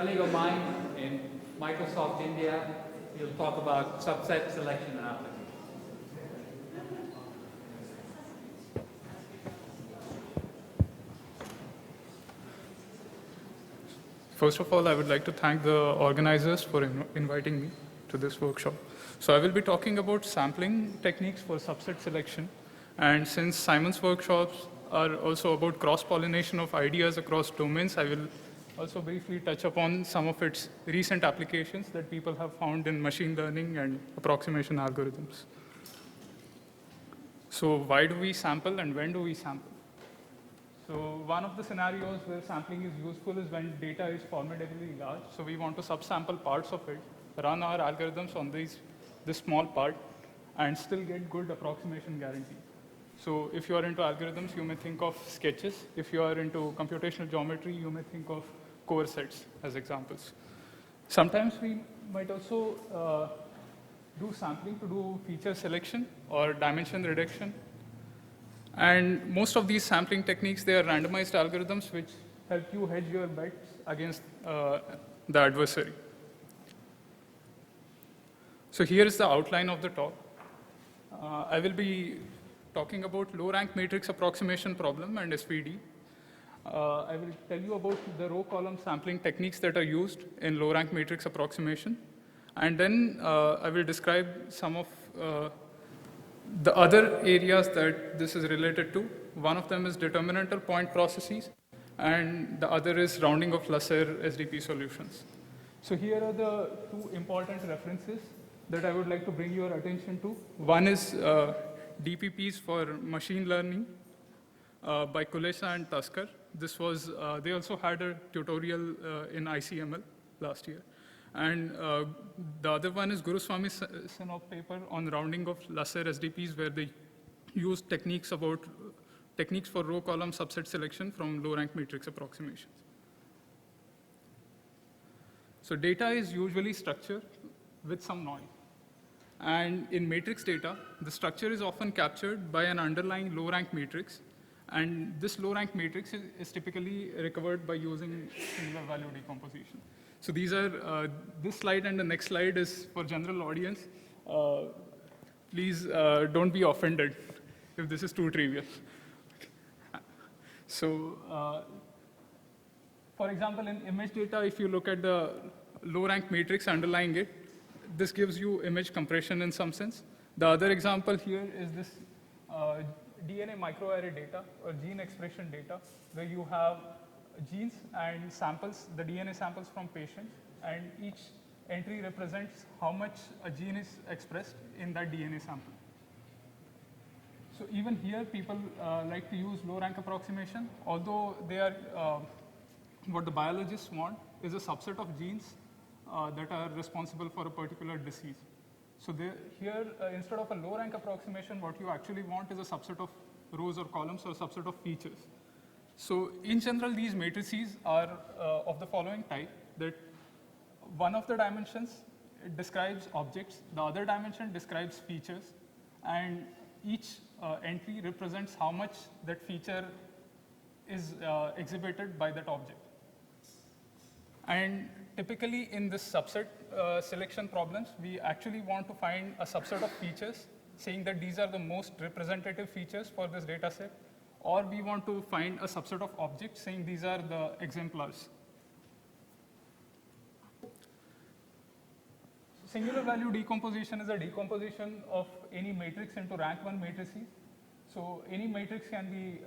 colleague of mine in Microsoft India. He'll talk about subset selection and application. First of all, I would like to thank the organizers for inviting me to this workshop. So I will be talking about sampling techniques for subset selection. And since Simon's workshops are also about cross-pollination of ideas across domains, I will also briefly touch upon some of its recent applications that people have found in machine learning and approximation algorithms. So why do we sample and when do we sample? So one of the scenarios where sampling is useful is when data is formidably large. So we want to subsample parts of it, run our algorithms on this small part, and still get good approximation guarantee. So if you are into algorithms, you may think of sketches. If you are into computational geometry, you may think of core sets as examples. Sometimes we might also do sampling to do feature selection or dimension reduction. And most of these sampling techniques, they are randomized algorithms which help you hedge your bets against the adversary. So here is the outline of the talk. I will be talking about low-rank matrix approximation problem and SVD. I will tell you about the row-column sampling techniques that are used in low-rank matrix approximation. And then I will describe some of the other areas that this is related to. One of them is determinantal point processes, and the other is rounding of Lasserre SDP solutions. So here are the two important references that I would like to bring your attention to. One is DPPs for machine learning by Kulesha and Taskar. This was, they also had a tutorial in ICML last year. And the other one is Guruswami-Sinop paper on rounding of Lasserre SDPs, where they used techniques for row-column subset selection from low-rank matrix approximations. So data is usually structured with some noise. And in matrix data, the structure is often captured by an underlying low-rank matrix. And this low-rank matrix is typically recovered by using singular value decomposition. So these are, this slide and the next slide is for general audience. Please don't be offended if this is too trivial. So for example, in image data, if you look at the low-rank matrix underlying it, this gives you image compression in some sense. The other example here is this DNA microarray data or gene expression data, where you have genes and samples, the DNA samples from patients, and each entry represents how much a gene is expressed in that DNA sample. So even here, people like to use low-rank approximation, although they are, what the biologists want is a subset of genes that are responsible for a particular disease. So here, instead of a low-rank approximation, what you actually want is a subset of rows or columns or a subset of features. So in general, these matrices are of the following type, that one of the dimensions describes objects, the other dimension describes features, and each entry represents how much that feature is exhibited by that object. And typically in this subset selection problems, we actually want to find a subset of features, saying that these are the most representative features for this data set, or we want to find a subset of objects, saying these are the exemplars. Singular value decomposition is a decomposition of any matrix into rank 1 matrices. So any matrix can be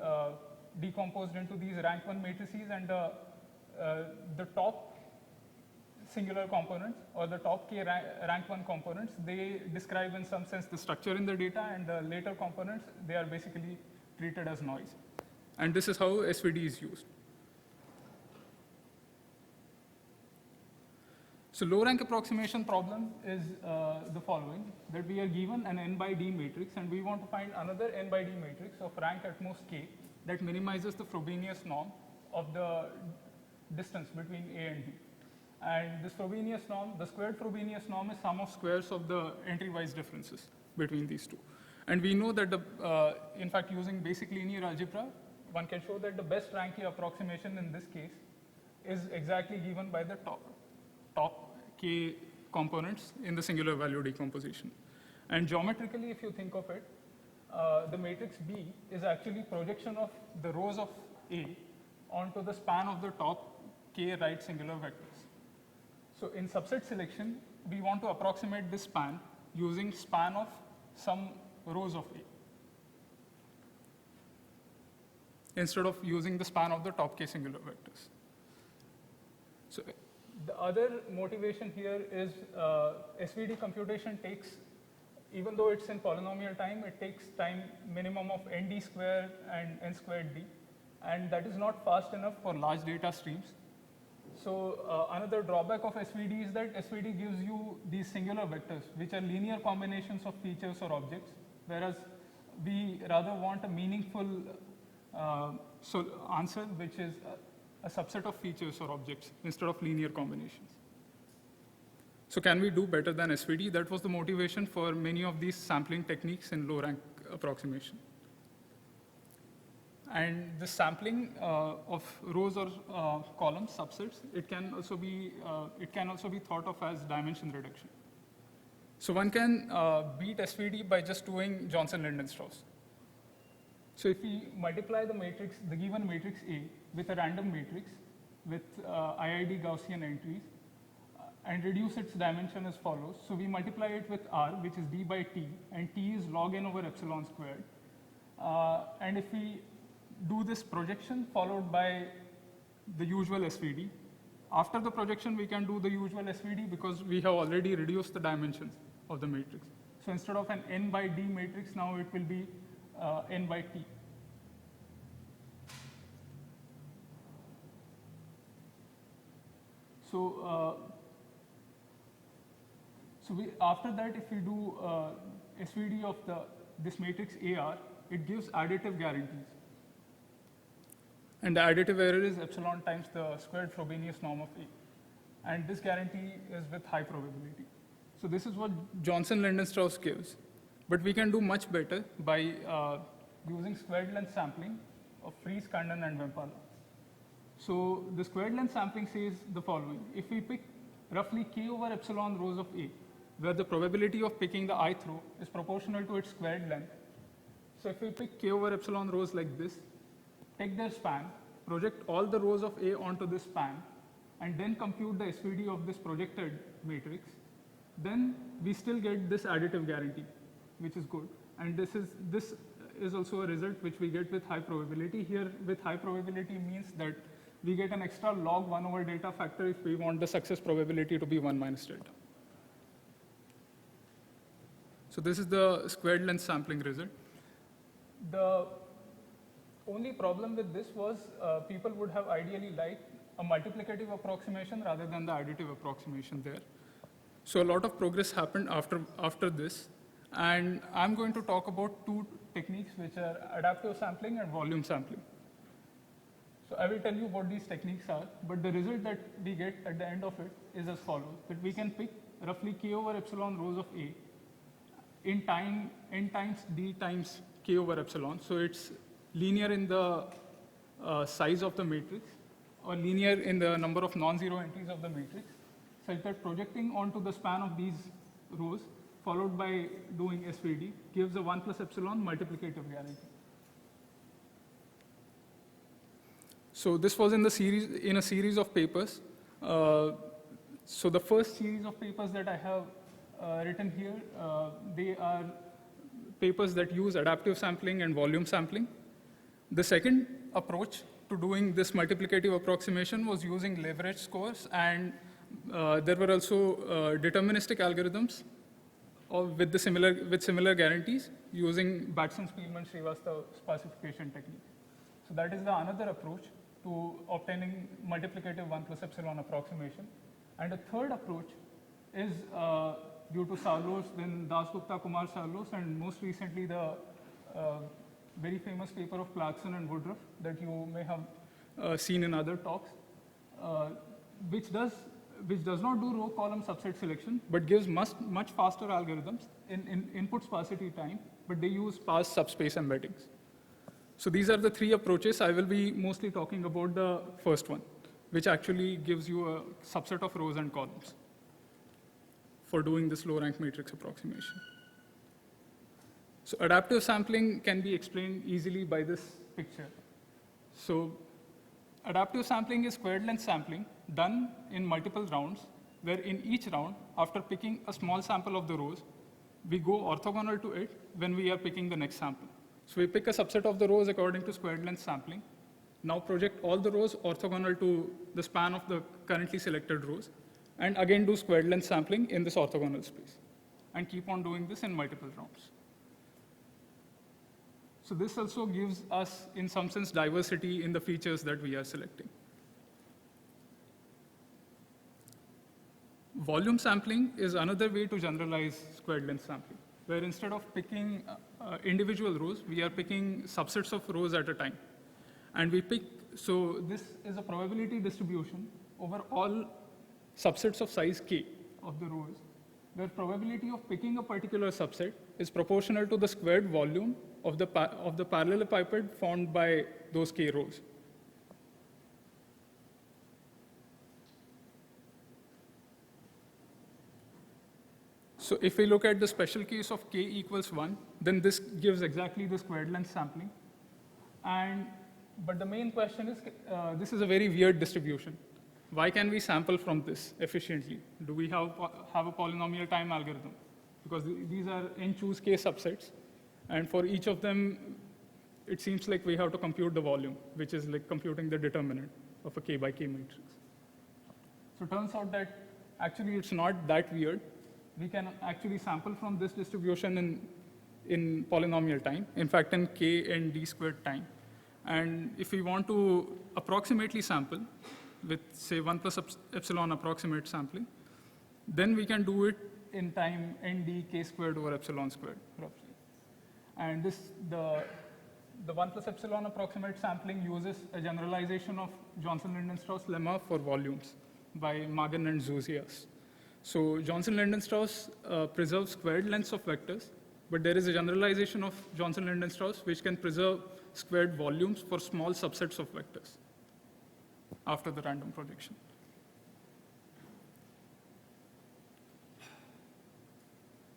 decomposed into these rank 1 matrices, and the top singular components or the top k rank 1 components, they describe in some sense the structure in the data, and the later components, they are basically treated as noise. And this is how SVD is used. So low-rank approximation problem is the following, that we are given an n by d matrix, and we want to find another n by d matrix of rank at most k that minimizes the Frobenius norm of the distance between A and B. And this Frobenius norm, the squared Frobenius norm, is sum of squares of the entry-wise differences between these two. And we know that, in fact, using basic linear algebra, one can show that the best rank approximation in this case is exactly given by the top k components in the singular value decomposition. And geometrically, if you think of it, the matrix B is actually projection of the rows of A onto the span of the top k right singular vectors. So in subset selection, we want to approximate this span using span of some rows of A, instead of using the span of the top k singular vectors. So the other motivation here is SVD computation takes, even though it's in polynomial time, it takes time minimum of nd squared and n squared d, and that is not fast enough for large data streams. So another drawback of SVD is that SVD gives you these singular vectors, which are linear combinations of features or objects, whereas we rather want a meaningful answer, which is a subset of features or objects instead of linear combinations. So can we do better than SVD? That was the motivation for many of these sampling techniques in low rank approximation. And the sampling of rows or columns, subsets, it can also be thought of as dimension reduction. So one can beat SVD by just doing Johnson-Lindenstrauss. So if we multiply the matrix, the given matrix A, with a random matrix with IID Gaussian entries, and reduce its dimension as follows. So we multiply it with R, which is d by t, and t is log n over epsilon squared. And if we do this projection followed by the usual SVD, after the projection we can do the usual SVD because we have already reduced the dimensions of the matrix. So instead of an n by d matrix, now it will be n by t. So, after that, if we do SVD of this matrix AR, it gives additive guarantees. And the additive error is epsilon times the squared Frobenius norm of A. And this guarantee is with high probability. So this is what Johnson-Lindenstrauss gives. But we can do much better by using squared length sampling of Fries, Kandon, and Vempala. So the squared length sampling says the following. If we pick roughly k over epsilon rows of A, where the probability of picking the ith row is proportional to its squared length. So if we pick k over epsilon rows like this, take their span, project all the rows of A onto this span, and then compute the SVD of this projected matrix, then we still get this additive guarantee, which is good. And this is also a result which we get with high probability. Here, with high probability means that we get an extra log 1 over delta factor if we want the success probability to be 1 minus delta. So this is the squared length sampling result. The only problem with this was people would have ideally liked a multiplicative approximation rather than the additive approximation there. So a lot of progress happened after this. And I'm going to talk about two techniques, which are adaptive sampling and volume sampling. So I will tell you what these techniques are, but the result that we get at the end of it is as follows, that we can pick roughly k over epsilon rows of A in time n times d times k over epsilon. So it's linear in the size of the matrix, or linear in the number of non-zero entries of the matrix, such that projecting onto the span of these rows, followed by doing SVD, gives a 1 plus epsilon multiplicative guarantee. So this was in a series of papers. So the first series of papers that I have written here, they are papers that use adaptive sampling and volume sampling. The second approach to doing this multiplicative approximation was using leverage scores, and there were also deterministic algorithms with similar guarantees using Batson-Spielmann-Srivastava specification technique. So that is another approach to obtaining multiplicative 1 plus epsilon approximation. And a third approach is due to Sarlos, then Dasgupta, Kumar Sarlos, and most recently the very famous paper of Clarkson and Woodruff that you may have seen in other talks, which does not do row column subset selection, but gives much faster algorithms in input sparsity time, but they use sparse subspace embeddings. So these are the three approaches. I will be mostly talking about the first one, which actually gives you a subset of rows and columns for doing this low rank matrix approximation. So adaptive sampling can be explained easily by this picture. So adaptive sampling is squared length sampling done in multiple rounds, where in each round, after picking a small sample of the rows, we go orthogonal to it when we are picking the next sample. So we pick a subset of the rows according to squared length sampling. Now project all the rows orthogonal to the span of the currently selected rows, and again do squared length sampling in this orthogonal space, and keep on doing this in multiple rounds. So this also gives us, in some sense, diversity in the features that we are selecting. Volume sampling is another way to generalize squared length sampling, where instead of picking individual rows, we are picking subsets of rows at a time. And we pick, so this is a probability distribution over all subsets of size k of the rows, where probability of picking a particular subset is proportional to the squared volume of the parallelepiped formed by those k rows. So if we look at the special case of k equals 1, then this gives exactly the squared length sampling. But the main question is, this is a very weird distribution. Why can we sample from this efficiently? Do we have a polynomial time algorithm? Because these are n choose k subsets, and for each of them, it seems like we have to compute the volume, which is like computing the determinant of a k by k matrix. So it turns out that actually it's not that weird. We can actually sample from this distribution in polynomial time, in fact, in k and d squared time. And if we want to approximately sample with, say, 1 plus epsilon approximate sampling, then we can do it in time n d k squared over epsilon squared, roughly. And the 1 plus epsilon approximate sampling uses a generalization of Johnson-Lindenstrauss lemma for volumes by Magen and Zuzias. So Johnson-Lindenstrauss preserves squared lengths of vectors, but there is a generalization of Johnson-Lindenstrauss which can preserve squared volumes for small subsets of vectors after the random projection.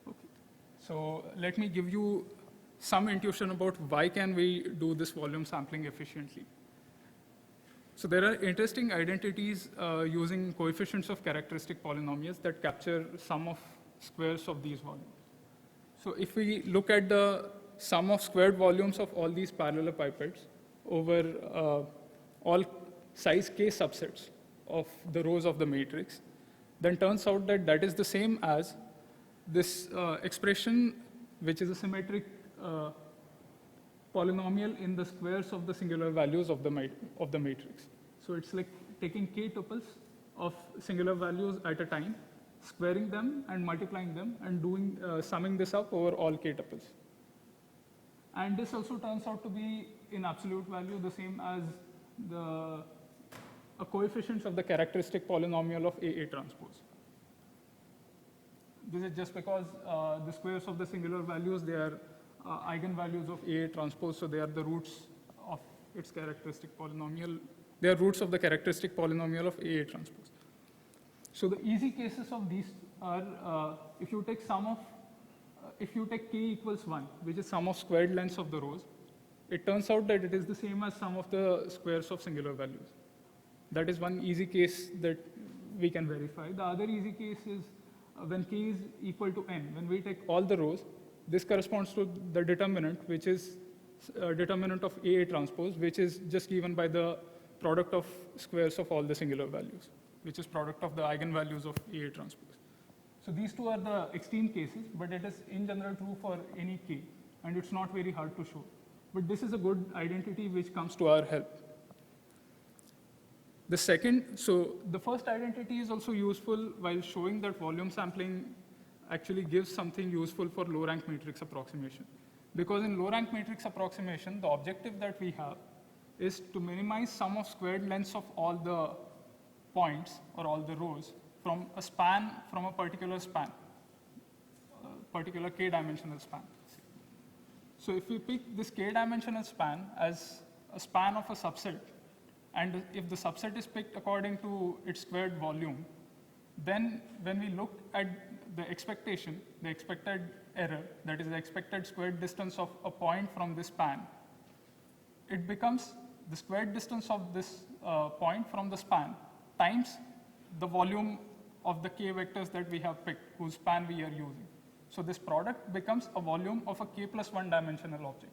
Okay. So let me give you some intuition about why can we do this volume sampling efficiently. So there are interesting identities using coefficients of characteristic polynomials that capture sum of squares of these volumes. So if we look at the sum of squared volumes of all these parallelepipeds over all size k subsets of the rows of the matrix, then turns out that that is the same as this expression, which is a symmetric polynomial in the squares of the singular values of the matrix. So it's like taking k tuples of singular values at a time, squaring them and multiplying them, and doing summing this up over all k tuples. And this also turns out to be, in absolute value, the same as a coefficients of the characteristic polynomial of AA transpose. This is just because the squares of the singular values, they are eigenvalues of AA transpose, so they are the roots of its characteristic polynomial. They are roots of the characteristic polynomial of AA transpose. So the easy cases of these are if you take k equals 1, which is sum of squared lengths of the rows, it turns out that it is the same as sum of the squares of singular values. That is one easy case that we can verify. The other easy case is when k is equal to n. When we take all the rows, this corresponds to the determinant, which is determinant of AA transpose, which is just given by the product of squares of all the singular values, which is product of the eigenvalues of AA transpose. So these two are the extreme cases, but it is in general true for any k, and it's not very hard to show. But this is a good identity which comes to our help. The first identity is also useful while showing that volume sampling actually gives something useful for low rank matrix approximation. Because in low rank matrix approximation, the objective that we have is to minimize sum of squared lengths of all the points or all the rows from a particular span, particular k-dimensional span. So if we pick this k-dimensional span as a span of a subset, And if the subset is picked according to its squared volume, then when we look at the expectation, the expected error, that is the expected squared distance of a point from this span, it becomes the squared distance of this point from the span times the volume of the k vectors that we have picked, whose span we are using. So this product becomes a volume of a k plus 1 dimensional object.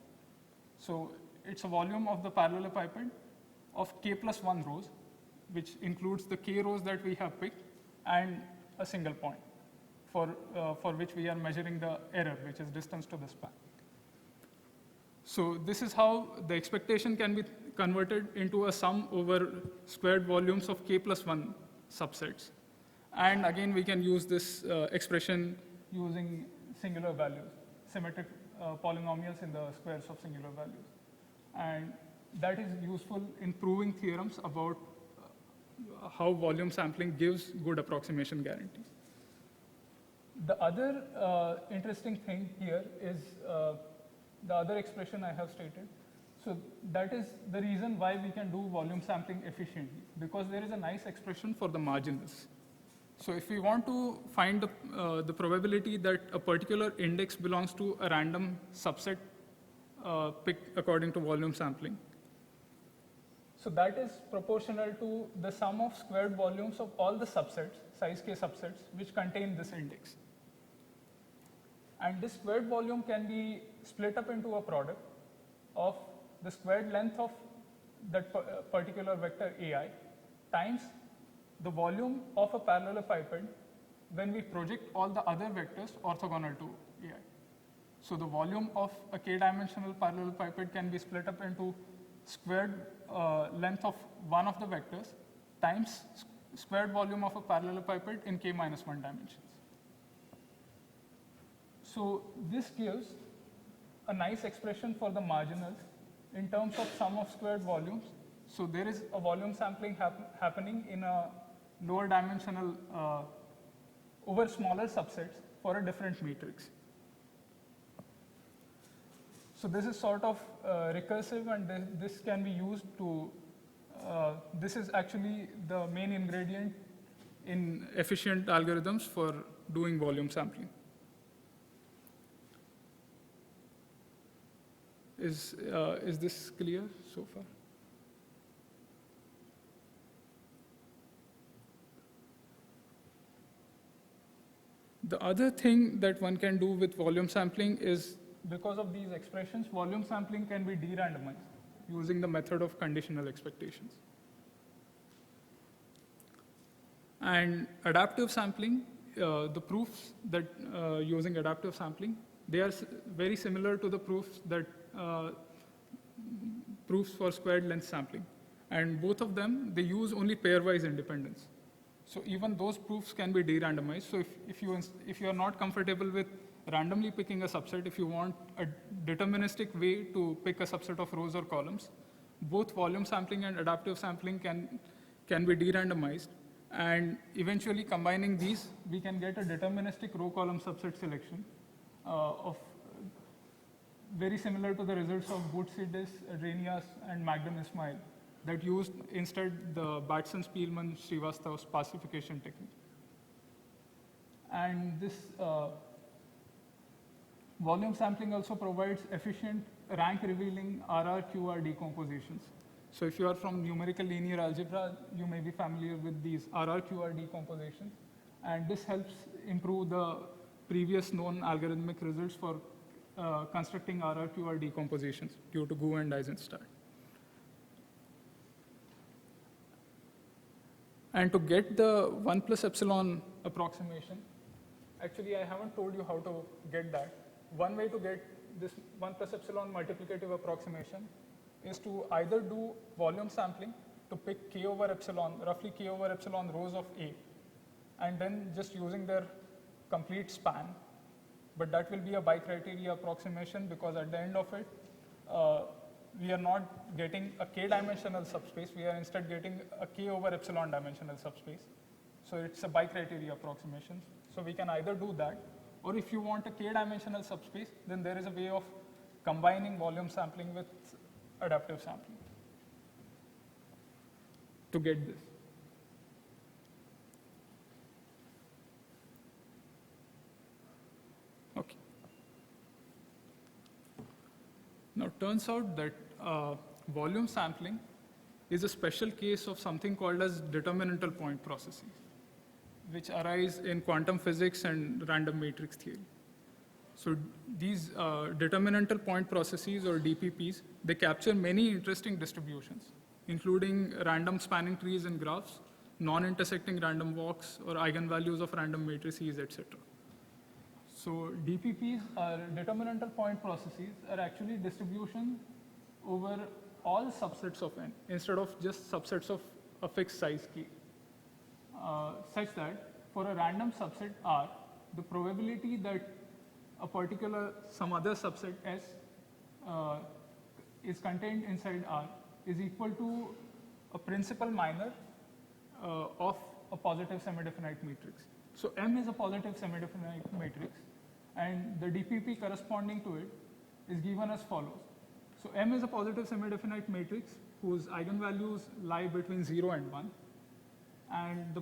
So it's a volume of the parallelepiped of k plus 1 rows, which includes the k rows that we have picked and a single point for which we are measuring the error, which is distance to the span. So this is how the expectation can be converted into a sum over squared volumes of k plus 1 subsets. And again, we can use this expression using singular values, symmetric polynomials in the squares of singular values. And that is useful in proving theorems about how volume sampling gives good approximation guarantees. The other interesting thing here is the other expression I have stated. So that is the reason why we can do volume sampling efficiently, because there is a nice expression for the marginals. So if we want to find the probability that a particular index belongs to a random subset picked according to volume sampling, so that is proportional to the sum of squared volumes of all the subsets, size k subsets, which contain this index. And this squared volume can be split up into a product of the squared length of that particular vector ai times the volume of a parallelepiped when we project all the other vectors orthogonal to ai. So the volume of a k-dimensional parallelepiped can be split up into squared length of one of the vectors times squared volume of a parallelepiped in k minus 1 dimensions. So this gives a nice expression for the marginals in terms of sum of squared volumes. So there is a volume sampling happening in a lower dimensional over smaller subsets for a different matrix. So this is sort of recursive, and this can be used to, this is actually the main ingredient in efficient algorithms for doing volume sampling. Is this clear so far? The other thing that one can do with volume sampling is, because of these expressions, volume sampling can be de-randomized using the method of conditional expectations. And adaptive sampling, the proofs that using adaptive sampling, they are very similar to the proofs that proofs for squared length sampling. And both of them, they use only pairwise independence. So even those proofs can be de-randomized. So if you are not comfortable with randomly picking a subset, if you want a deterministic way to pick a subset of rows or columns, both volume sampling and adaptive sampling can be de-randomized. And eventually combining these, we can get a deterministic row column subset selection of very similar to the results of Boutsidis, Renias, and Magdan-Ismail that used instead the Batson-Spielmann-Srivastava sparsification technique. And this volume sampling also provides efficient rank-revealing RR-QR decompositions. So if you are from numerical linear algebra, you may be familiar with these RR-QR decompositions. And this helps improve the previous known algorithmic results for constructing RR-QR decompositions due to Gu and Eisenstadt. And to get the 1 plus epsilon approximation, actually I haven't told you how to get that. One way to get this 1 plus epsilon multiplicative approximation is to either do volume sampling to pick k over epsilon, roughly k over epsilon rows of A, and then just using their complete span. But that will be a bicriteria approximation, because at the end of it, we are not getting a k-dimensional subspace, we are instead getting a k over epsilon dimensional subspace. So it's a bicriteria approximation. So we can either do that, or if you want a k-dimensional subspace, then there is a way of combining volume sampling with adaptive sampling. to get this. Okay. Now, it turns out that volume sampling is a special case of something called as determinantal point processes, which arise in quantum physics and random matrix theory. So these determinantal point processes, or DPPs, they capture many interesting distributions, including random spanning trees and graphs, non-intersecting random walks, or eigenvalues of random matrices, etc. So DPPs, are determinantal point processes, are actually distribution over all subsets of n, instead of just subsets of a fixed size k, such that for a random subset R, the probability that a particular, some other subset S is contained inside R is equal to a principal minor of a positive semi-definite matrix. So M is a positive semi-definite matrix, and the DPP corresponding to it is given as follows. So M is a positive semi-definite matrix whose eigenvalues lie between 0 and 1, and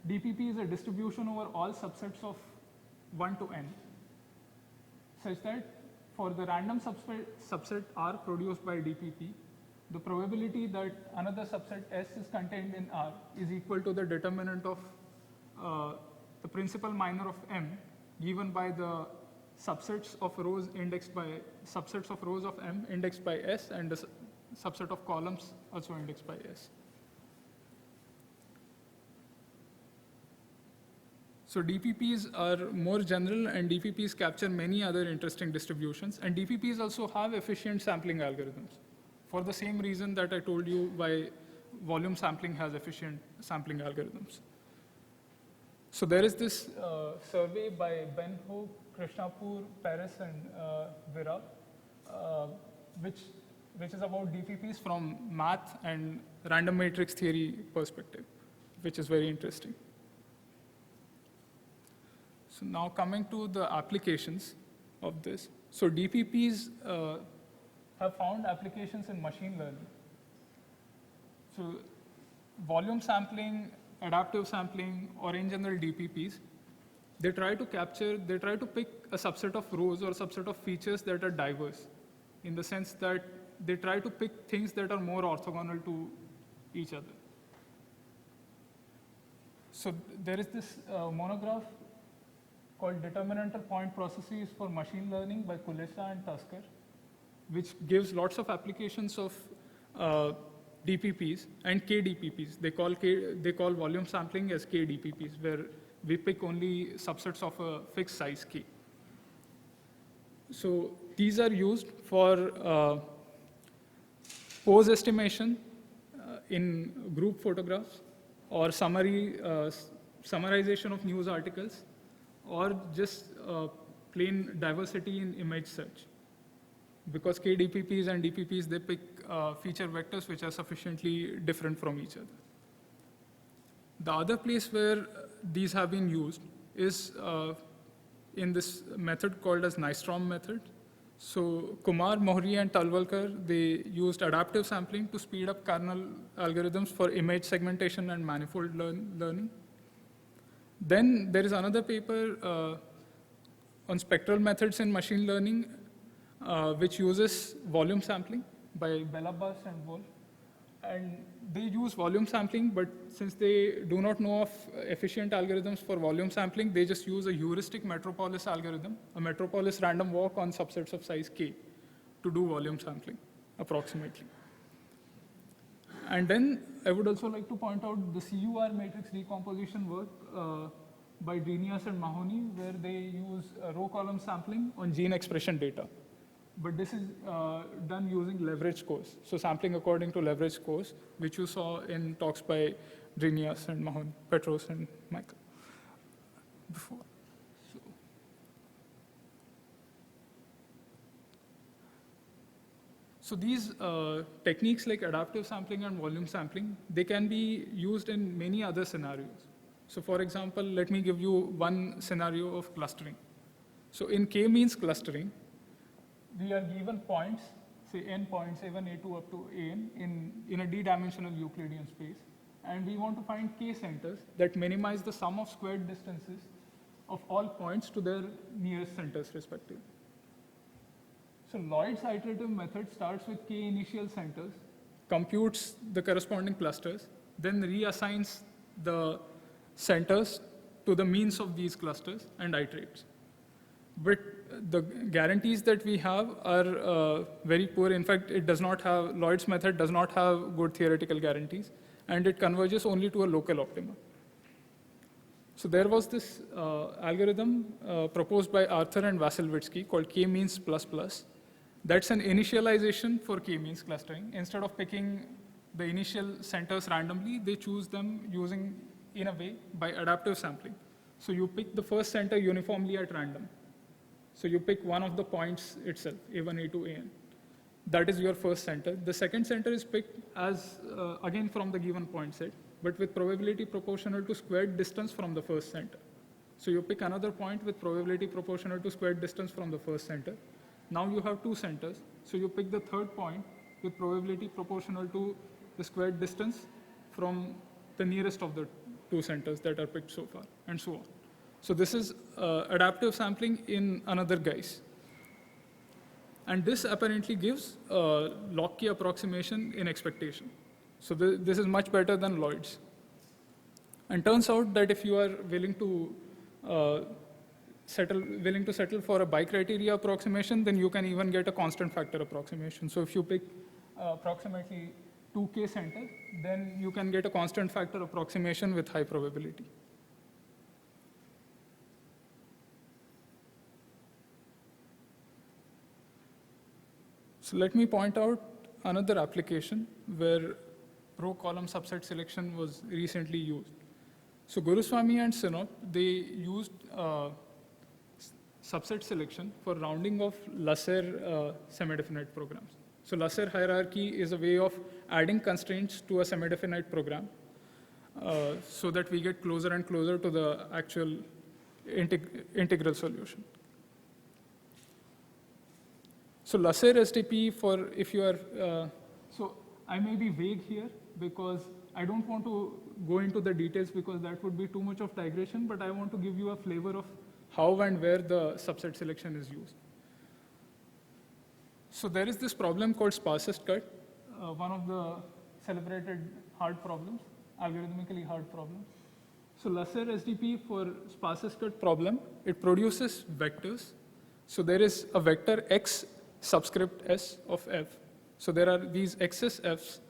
DPP is a distribution over all subsets of 1 to n, such that for the random subset R produced by DPP, the probability that another subset S is contained in R is equal to the determinant of the principal minor of M given by the subsets of rows indexed by subsets of rows of M indexed by S, and the subset of columns also indexed by S. So DPPs are more general, and DPPs capture many other interesting distributions, and DPPs also have efficient sampling algorithms for the same reason that I told you why volume sampling has efficient sampling algorithms. So there is this survey by Ben Ho, Krishnapur, Paris, and Vira, which is about DPPs from math and random matrix theory perspective, which is very interesting. So now coming to the applications of this. So DPPs have found applications in machine learning. So volume sampling, adaptive sampling, or in general DPPs, they try to pick a subset of rows or a subset of features that are diverse, in the sense that they try to pick things that are more orthogonal to each other. So there is this monograph called Determinantal Point Processes for Machine Learning by Kulesza and Tusker, which gives lots of applications of DPPs and KDPPs. They call volume sampling as KDPPs, where we pick only subsets of a fixed size K. So these are used for pose estimation in group photographs, or summarization of news articles, or just plain diversity in image search. Because KDPPs and DPPs, they pick feature vectors which are sufficiently different from each other. The other place where these have been used is in this method called as Nystrom method. So Kumar, Mohri, and Talwalkar, they used adaptive sampling to speed up kernel algorithms for image segmentation and manifold learning. Then there is another paper on spectral methods in machine learning, which uses volume sampling by Belabas and Wolf. And they use volume sampling, but since they do not know of efficient algorithms for volume sampling, they just use a heuristic metropolis algorithm, a metropolis random walk on subsets of size K, to do volume sampling, approximately. And then I would also like to point out the CUR matrix decomposition work by Drinius and Mahoney, where they use row column sampling on gene expression data. But this is done using leverage scores, so sampling according to leverage scores, which you saw in talks by Drinius and Mahoney, Petros and Michael before. So these techniques like adaptive sampling and volume sampling, they can be used in many other scenarios. So for example, let me give you one scenario of clustering. So in k-means clustering, we are given points say n points, A1, A2 up to An in a d-dimensional Euclidean space. And we want to find k centers that minimize the sum of squared distances of all points to their nearest centers respectively. So Lloyd's iterative method starts with k initial centers, computes the corresponding clusters, then reassigns the centers to the means of these clusters and iterates. But the guarantees that we have are very poor. In fact, it does not have, Lloyd's method does not have good theoretical guarantees, and it converges only to a local optima. So there was this algorithm proposed by Arthur and Vasilevsky called k-means plus plus. That's an initialization for k-means clustering. Instead of picking the initial centers randomly, they choose them using, in a way, by adaptive sampling. So you pick the first center uniformly at random. So you pick one of the points itself, A1, A2, An. That is your first center. The second center is picked as, again, from the given point set, but with probability proportional to squared distance from the first center. So you pick another point with probability proportional to squared distance from the first center. Now you have two centers, so you pick the third point with probability proportional to the squared distance from the nearest of the two centers that are picked so far, and so on. So this is adaptive sampling in another guise. And this apparently gives log key approximation in expectation. So this is much better than Lloyd's. And turns out that if you are willing to settle for a bicriteria approximation, then you can even get a constant factor approximation. So if you pick approximately 2k centers, then you can get a constant factor approximation with high probability. So let me point out another application where row column subset selection was recently used. So Guruswami and Sinop, they used subset selection for rounding of Lasserre semi-definite programs. So Lasserre hierarchy is a way of adding constraints to a semi-definite program so that we get closer and closer to the actual integral solution. So Lasserre SDP for if you are, so I may be vague here because I don't want to go into the details because that would be too much of digression, but I want to give you a flavor of how and where the subset selection is used. So there is this problem called sparsest cut, one of the celebrated hard problems, algorithmically hard problems. So Lasserre SDP for sparsest cut problem, it produces vectors. So there is a vector x subscript s of f. So there are these x's f's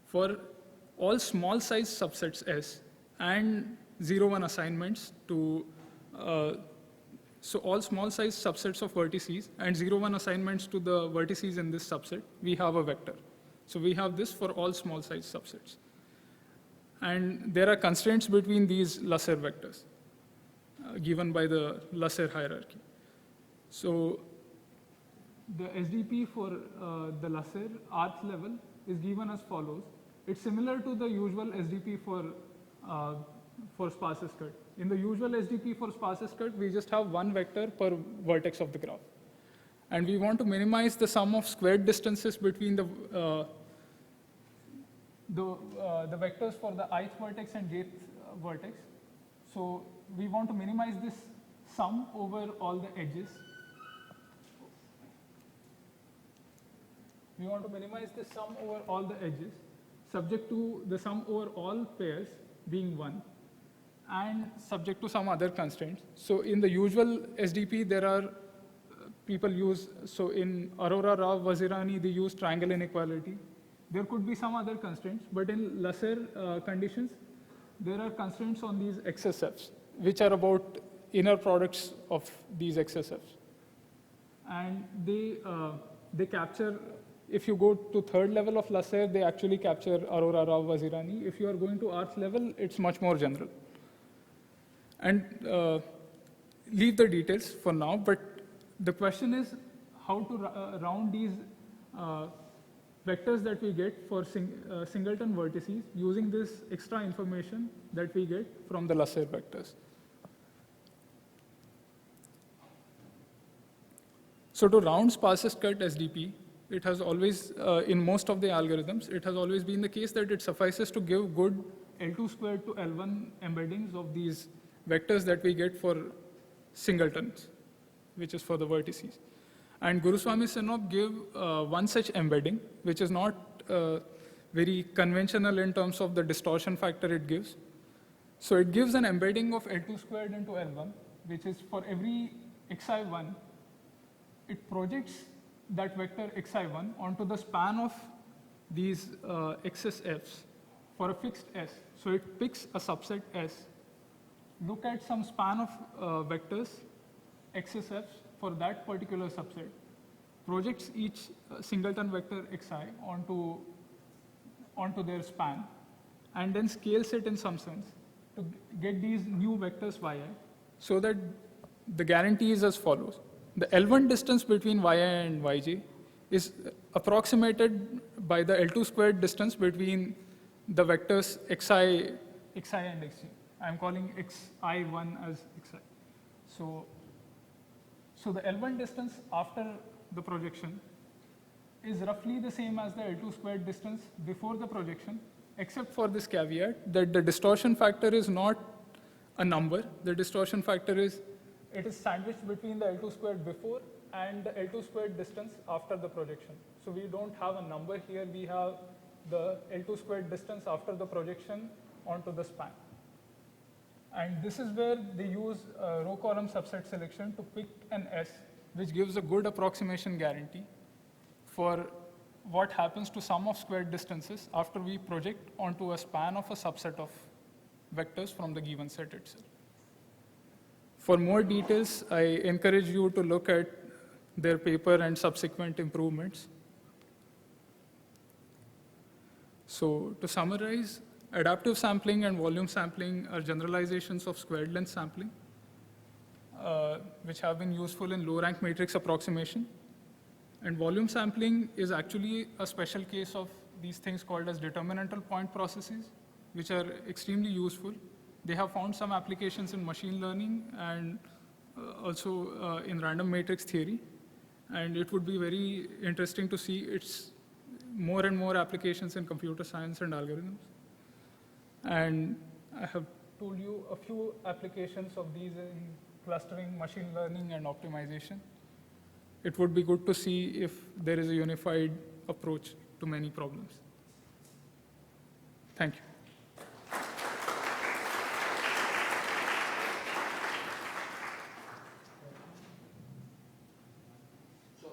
for all small size subsets s and 0-1 assignments to, so all small size subsets of vertices and 0-1 assignments to the vertices in this subset, we have a vector. So we have this for all small size subsets. And there are constraints between these Lasserre vectors given by the Lasserre hierarchy. So the SDP for the Lasserre rth level is given as follows. It's similar to the usual SDP for sparsest cut. In the usual SDP for sparsest cut, we just have one vector per vertex of the graph. And we want to minimize the sum of squared distances between the vectors for the ith vertex and jth vertex. So we want to minimize this sum over all the edges. We want to minimize the sum over all the edges, subject to the sum over all pairs being 1, and subject to some other constraints. So in the usual SDP, there are people use, so in Aurora, Rao, Vazirani, they use triangle inequality. There could be some other constraints, but in Lasserre conditions, there are constraints on these XSFs, which are about inner products of these XSFs. And they capture, if you go to third level of Lasserre, they actually capture Aurora, Rao, Vazirani. If you are going to rth level, it's much more general. And leave the details for now, but the question is how to round these vectors that we get for singleton vertices using this extra information that we get from the Lasserre vectors. So to round sparsest cut SDP, it has always, in most of the algorithms, it has always been the case that it suffices to give good L2 squared to L1 embeddings of these vectors that we get for singletons, which is for the vertices. And Guruswami-Sinop give one such embedding, which is not very conventional in terms of the distortion factor it gives. So it gives an embedding of L2 squared into L1, which is for every xi1, it projects that vector xi1 onto the span of these x's f's for a fixed s. So it picks a subset s, look at some span of vectors x's f's for that particular subset, projects each singleton vector xi onto their span, and then scales it in some sense to get these new vectors yi, so that the guarantee is as follows. The L1 distance between yi and yj is approximated by the L2 squared distance between the vectors xi and xj. I'm calling xi1 as xi. So the L1 distance after the projection is roughly the same as the L2 squared distance before the projection, except for this caveat that the distortion factor is not a number. The distortion factor is, it is sandwiched between the L2 squared before and the L2 squared distance after the projection. So we don't have a number here, we have the L2 squared distance after the projection onto the span. And this is where they use row column subset selection to pick an S, which gives a good approximation guarantee for what happens to sum of squared distances after we project onto a span of a subset of vectors from the given set itself. For more details, I encourage you to look at their paper and subsequent improvements. So to summarize, adaptive sampling and volume sampling are generalizations of squared length sampling, which have been useful in low rank matrix approximation. And volume sampling is actually a special case of these things called as determinantal point processes, which are extremely useful. They have found some applications in machine learning and also in random matrix theory. And it would be very interesting to see its more and more applications in computer science and algorithms. And I have told you a few applications of these in clustering, machine learning, and optimization. It would be good to see if there is a unified approach to many problems. Thank you. So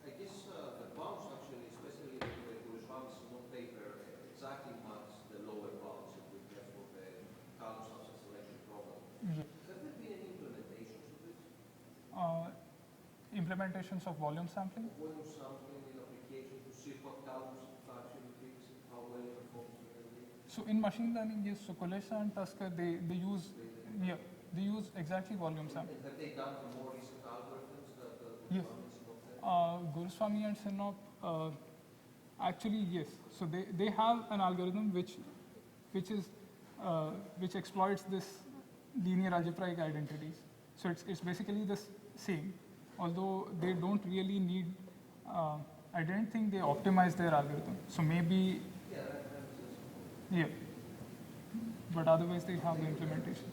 I guess the bounds actually, especially in the Guruswami-Sinop paper, exactly match the lower bounds that we have for the column subset selection problem. Yeah. Have there been any implementations of this? Implementations of volume sampling? Volume sampling in application to see what columns it actually picks and how well it performs in the data? So in machine learning, yes, so Kulesha and Tusker, they use exactly volume sampling. And have they done the more recent algorithms that Yes. Guruswami and Sinop, actually, yes. So they have an algorithm which exploits this linear algebraic identities. So it's basically the same, although they don't really need, I don't think they optimize their algorithm. So maybe, yeah, but otherwise they have the implementation.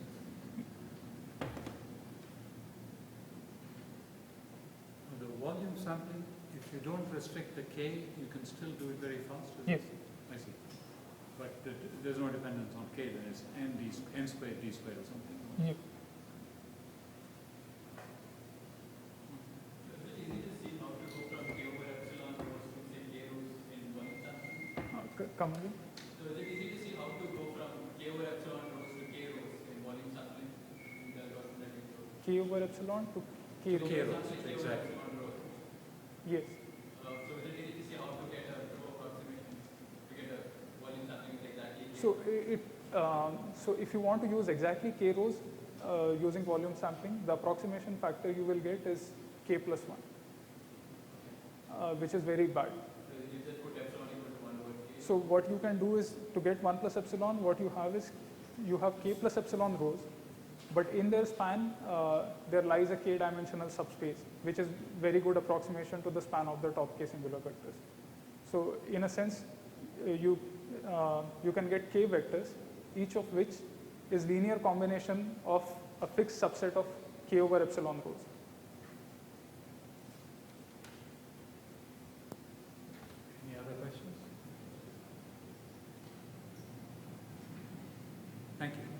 The volume sampling, if you don't restrict the K, you can still do it very fast. Yes. I see. But there's no dependence on K, there is n squared, d squared or something. Yeah. Come again? So is it easy to see how to go from K over epsilon rows to K rows in volume sampling in the algorithm that we showed? K over epsilon to K rho. K rows, Sampling K over exactly. epsilon rows. Yes. So is it easy to see how to get a row approximation to get a volume sampling with exactly K So so if you want to use exactly K rows using volume sampling, the approximation factor you will get is K plus 1, which is very bad. So you just put epsilon equal to 1 over K. So what you can do is to get 1 plus epsilon, what you have is you have K plus epsilon rows, But in their span, there lies a k-dimensional subspace, which is very good approximation to the span of the top k singular vectors. So in a sense, you can get k vectors, each of which is linear combination of a fixed subset of k over epsilon rows. Any other questions? Thank you.